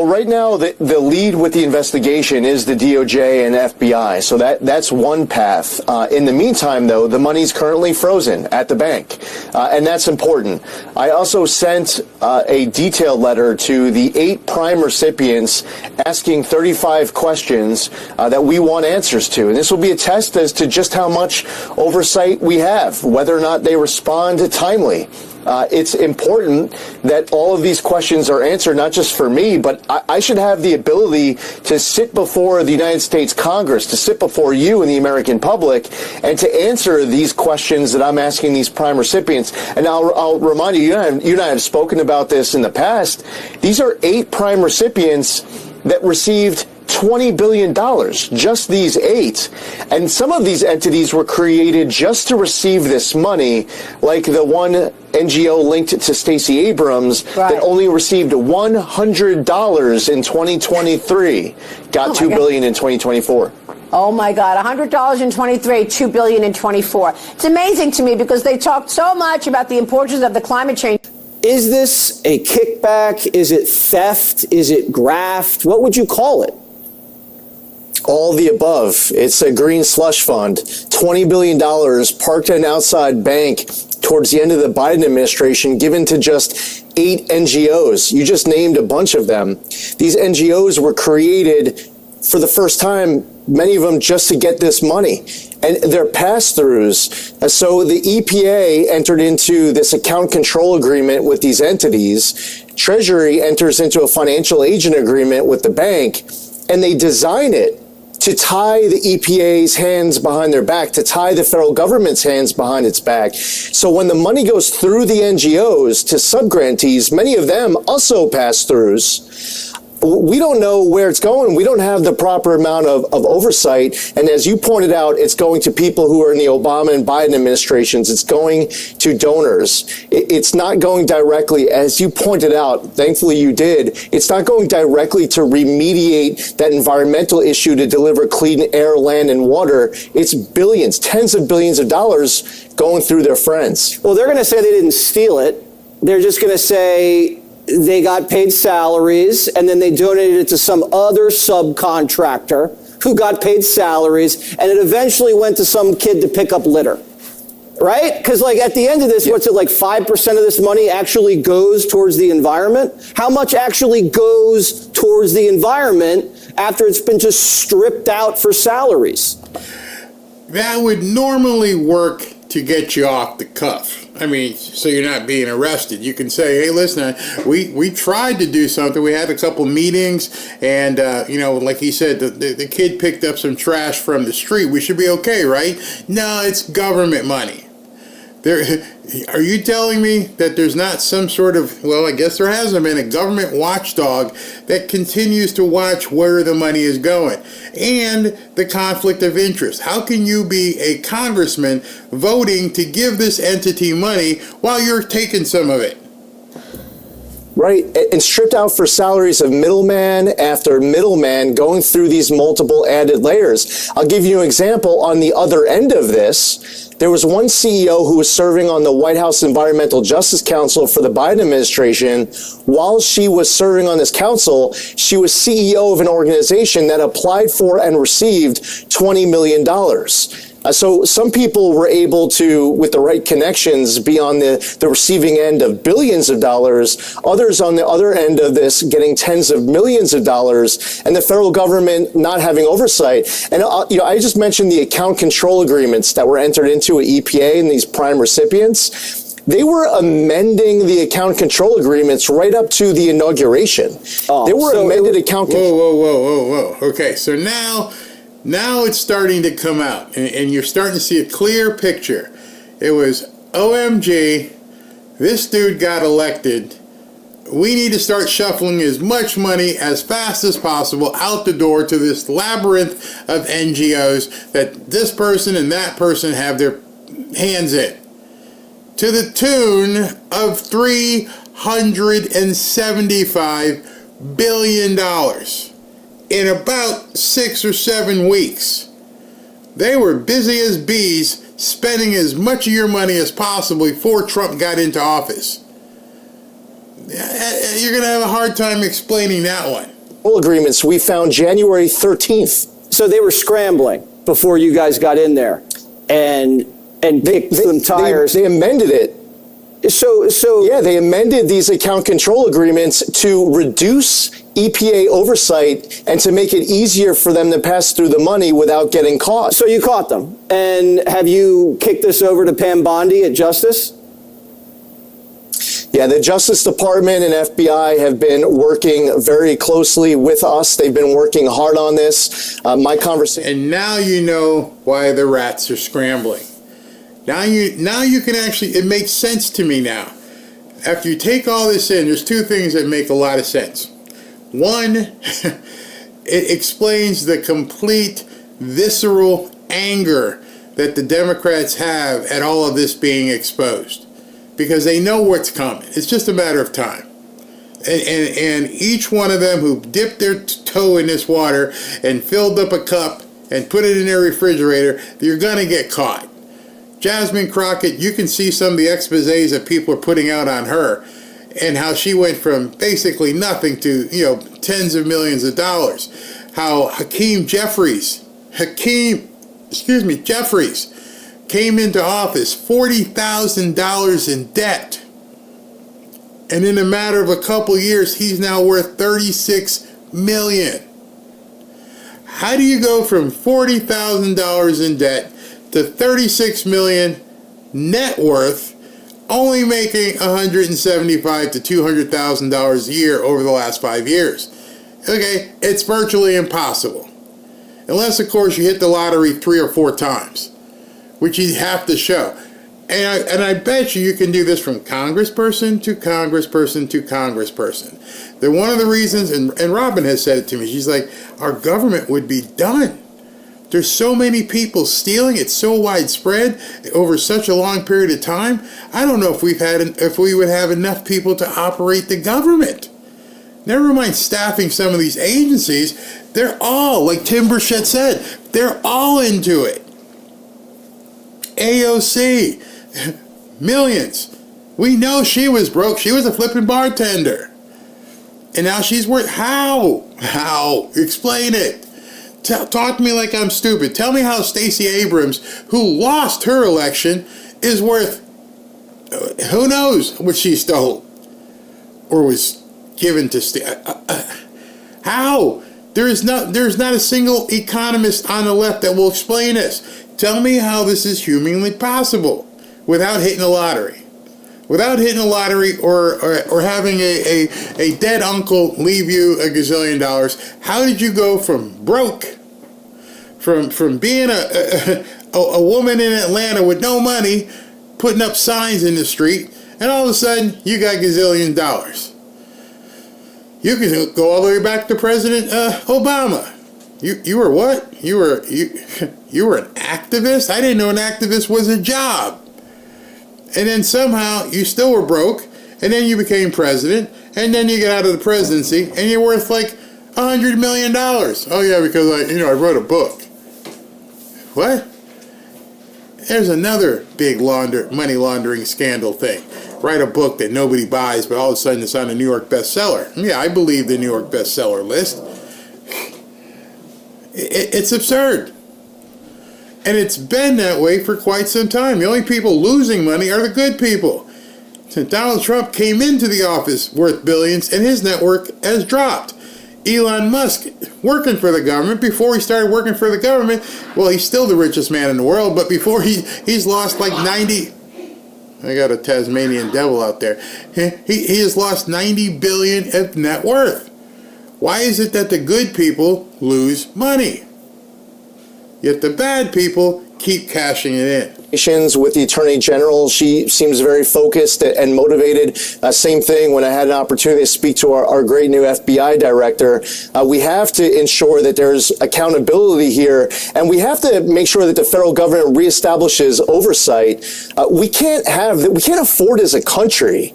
Well, right now, the lead with the investigation is the DOJ and FBI, so that's one path. In the meantime, though, the money's currently frozen at the bank, and that's important. I also sent a detailed letter to the 8 prime recipients asking 35 questions that we want answers to, and this will be a test as to just how much oversight we have, whether or not they respond timely. It's important that all of these questions are answered, not just for me, but I should have the ability to sit before the United States Congress, to sit before you and the American public, and to answer these questions that I'm asking these prime recipients. And I'll remind you, you and I have spoken about this in the past. These are 8 prime recipients that received $20 billion, just these 8. And some of these entities were created just to receive this money, like the one NGO linked to Stacey Abrams that only received $100 in 2023, got $2 billion in 2024. Oh my God, $100 in 23, $2 billion in 24. It's amazing to me because they talked so much about the importance of the climate change. Is this a kickback? Is it theft? Is it graft? What would you call it? All the above. It's a green slush fund. $20 billion parked at an outside bank towards the end of the Biden administration, given to just 8 NGOs. You just named a bunch of them. These NGOs were created for the first time, many of them just to get this money. And they're pass-throughs. So the EPA entered into this account control agreement with these entities. Treasury enters into a financial agent agreement with the bank, and they design it to tie the EPA's hands behind their back, to tie the federal government's hands behind its back. So when the money goes through the NGOs to subgrantees, many of them also pass-throughs. We don't know where it's going. We don't have the proper amount of oversight. And as you pointed out, it's going to people who are in the Obama and Biden administrations. It's going to donors. It's not going directly, as you pointed out, thankfully you did, it's not going directly to remediate that environmental issue to deliver clean air, land, and water. It's billions, tens of billions of dollars going through their friends. Well, they're going to say they didn't steal it. They're just going to say they got paid salaries, and then they donated it to some other subcontractor who got paid salaries, and it eventually went to some kid to pick up litter. Right? Because like at the end of this, what's it, like 5% of this money actually goes towards the environment? How much actually goes towards the environment after it's been just stripped out for salaries? That would normally work to get you off the cuff. I mean, so you're not being arrested. You can say, hey, listen, we tried to do something. We had a couple meetings, and, like he said, the kid picked up some trash from the street. We should be okay, right? No, it's government money. Are you telling me that there's not some sort of, well, I guess there hasn't been a government watchdog that continues to watch where the money is going and the conflict of interest? How can you be a congressman voting to give this entity money while you're taking some of it? Right, and stripped out for salaries of middleman after middleman going through these multiple added layers. I'll give you an example on the other end of this. There was one CEO who was serving on the White House Environmental Justice Council for the Biden administration. While she was serving on this council, she was CEO of an organization that applied for and received $20 million. So some people were able to, with the right connections, be on the receiving end of billions of dollars. Others on the other end of this getting tens of millions of dollars, and the federal government not having oversight. And I just mentioned the account control agreements that were entered into at EPA and these prime recipients. They were amending the account control agreements right up to the inauguration. They were amended account control. Whoa. Okay, so now it's starting to come out, and you're starting to see a clear picture. It was, OMG, this dude got elected. We need to start shuffling as much money as fast as possible out the door to this labyrinth of NGOs that this person and that person have their hands in, to the tune of $375 billion. In about 6 or 7 weeks. They were busy as bees spending as much of your money as possible before Trump got into office. You're going to have a hard time explaining that one. Agreements we found January 13th. So they were scrambling before you guys got in there and kicked some tires. They amended it. So Yeah, they amended these account control agreements to reduce EPA oversight and to make it easier for them to pass through the money without getting caught. So you caught them. And have you kicked this over to Pam Bondi at Justice? Yeah, the Justice Department and FBI have been working very closely with us. They've been working hard on this. My conversation. And now you know why the rats are scrambling. Now you can actually, it makes sense to me now. After you take all this in, there's two things that make a lot of sense. One, it explains the complete visceral anger that the Democrats have at all of this being exposed. Because they know what's coming. It's just a matter of time. And each one of them who dipped their toe in this water and filled up a cup and put it in their refrigerator, you're going to get caught. Jasmine Crockett, you can see some of the exposés that people are putting out on her and how she went from basically nothing to, tens of millions of dollars. How Jeffries came into office $40,000 in debt. And in a matter of a couple years, he's now worth $36 million. How do you go from $40,000 in debt to $36 million net worth, only making $175,000 to $200,000 a year over the last 5 years? Okay, it's virtually impossible. Unless, of course, you hit the lottery 3 or 4 times, which you have to show. And I bet you can do this from congressperson to congressperson to congressperson. That one of the reasons, and Robin has said it to me, she's like, our government would be done. There's so many people stealing, it's so widespread over such a long period of time. I don't know if we would have enough people to operate the government. Never mind staffing some of these agencies, they're all, like Tim Burchett said, they're all into it. AOC, millions. We know she was broke. She was a flipping bartender. And now she's worth, how? Explain it. Talk to me like I'm stupid. Tell me how Stacey Abrams, who lost her election, is worth, who knows what she stole or was given to steal. How? There's not a single economist on the left that will explain this. Tell me how this is humanly possible without hitting a lottery. Without hitting a lottery or having a dead uncle leave you $1 gazillion. How did you go from broke, from being a woman in Atlanta with no money, putting up signs in the street, and all of a sudden you got $1 gazillion? You can go all the way back to President Obama. You were what? You were an activist? I didn't know an activist was a job. And then somehow you still were broke, and then you became president, and then you get out of the presidency, and you're worth like $100 million. Oh yeah, because I wrote a book. What? There's another big money laundering scandal thing. Write a book that nobody buys, but all of a sudden it's on a New York bestseller. Yeah, I believe the New York bestseller list. It's absurd. And it's been that way for quite some time. The only people losing money are the good people. Since Donald Trump came into the office worth billions, and his network has dropped. Elon Musk, working for the government, before he started working for the government, well, he's still the richest man in the world, but before he's lost like 90... I got a Tasmanian devil out there. He has lost $90 billion of net worth. Why is it that the good people lose money, yet the bad people keep cashing it in? With the Attorney General, she seems very focused and motivated. Same thing when I had an opportunity to speak to our great new FBI director. We have to ensure that there's accountability here, and we have to make sure that the federal government reestablishes oversight. We can't afford as a country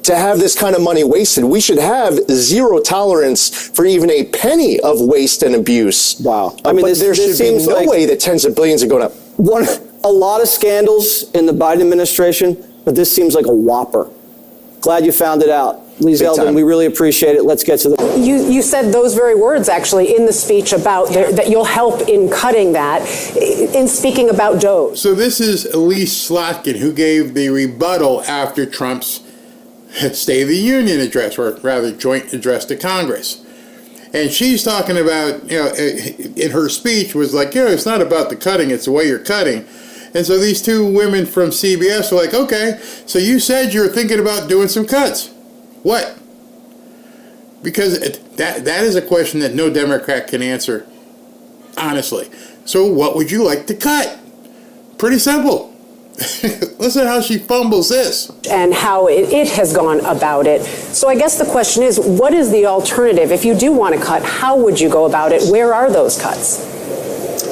to have this kind of money wasted. We should have zero tolerance for even a penny of waste and abuse. Wow. But there should be no way that tens of billions are going up. A lot of scandals in the Biden administration, but this seems like a whopper. Glad you found it out. Lee Zeldin, time. we really appreciate it. Let's get to the... You said those very words, actually, in the speech about that you'll help in cutting that, in speaking about Doge. So this is Elise Slotkin, who gave the rebuttal after Trump's State of the Union address, or rather joint address to Congress. And she's talking about, in her speech was like, it's not about the cutting, it's the way you're cutting. And so these two women from CBS were like, okay, so you said you were thinking about doing some cuts. What? Because that is a question that no Democrat can answer honestly. So what would you like to cut? Pretty simple. Listen how she fumbles this. And how it has gone about it. So I guess the question is, what is the alternative? If you do want to cut, how would you go about it? Where are those cuts?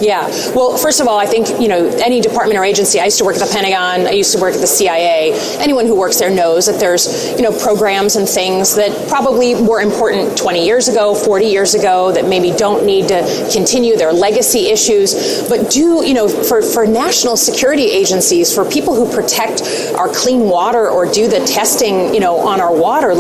Yeah. Well, first of all, I think, any department or agency, I used to work at the Pentagon, I used to work at the CIA. Anyone who works there knows that there's, programs and things that probably were important 20 years ago, 40 years ago, that maybe don't need to continue. Their legacy issues. But for national security agencies, for people who protect our clean water or do the testing, on our water,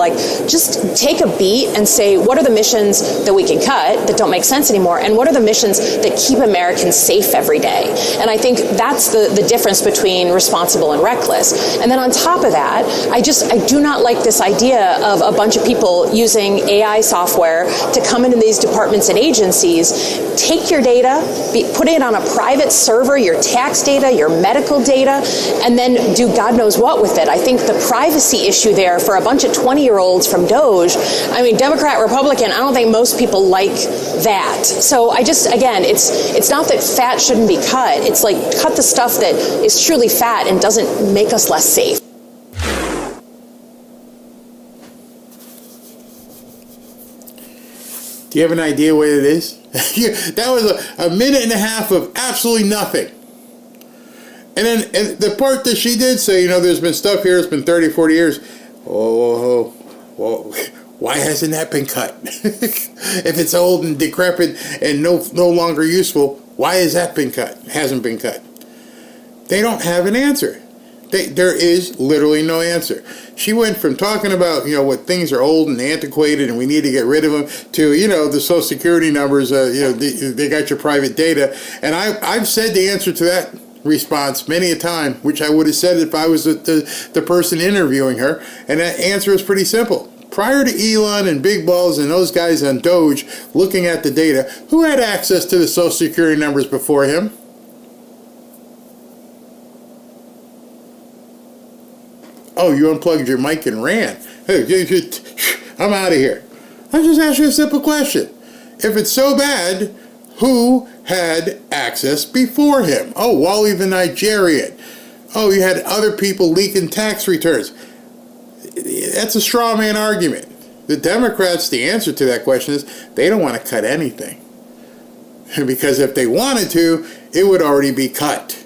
just take a beat and say, what are the missions that we can cut that don't make sense anymore? And what are the missions that keep Americans safe every day? And I think that's the difference between responsible and reckless. And then on top of that, I do not like this idea of a bunch of people using AI software to come into these departments and agencies, take your data, put it on a private server, your tax data, your medical data, and then do God knows what with it. I think the privacy issue there for a bunch of 20-year-olds from Doge, Democrat, Republican, I don't think most people like that. So again, it's not that fat shouldn't be cut. It's like cut the stuff that is truly fat and doesn't make us less safe. Do you have an idea what it is? That was a minute and a half of absolutely nothing. And then the part that she did say, there's been stuff here, it's been 30, 40 years. Oh, well, why hasn't that been cut? If it's old and decrepit and no longer useful, why has that been cut? Hasn't been cut. They don't have an answer. There is literally no answer. She went from talking about, what things are old and antiquated and we need to get rid of them to, the Social Security numbers, they got your private data. And I've said the answer to that response many a time, which I would have said if I was the person interviewing her. And that answer is pretty simple. Prior to Elon and Big Balls and those guys on Doge looking at the data, who had access to the Social Security numbers before him? Oh, you unplugged your mic and ran. I'm out of here. I just asked you a simple question. If it's so bad, who had access before him? Oh, Wally the Nigerian. Oh, you had other people leaking tax returns. That's a straw man argument. The Democrats, the answer to that question is they don't want to cut anything. Because if they wanted to, it would already be cut.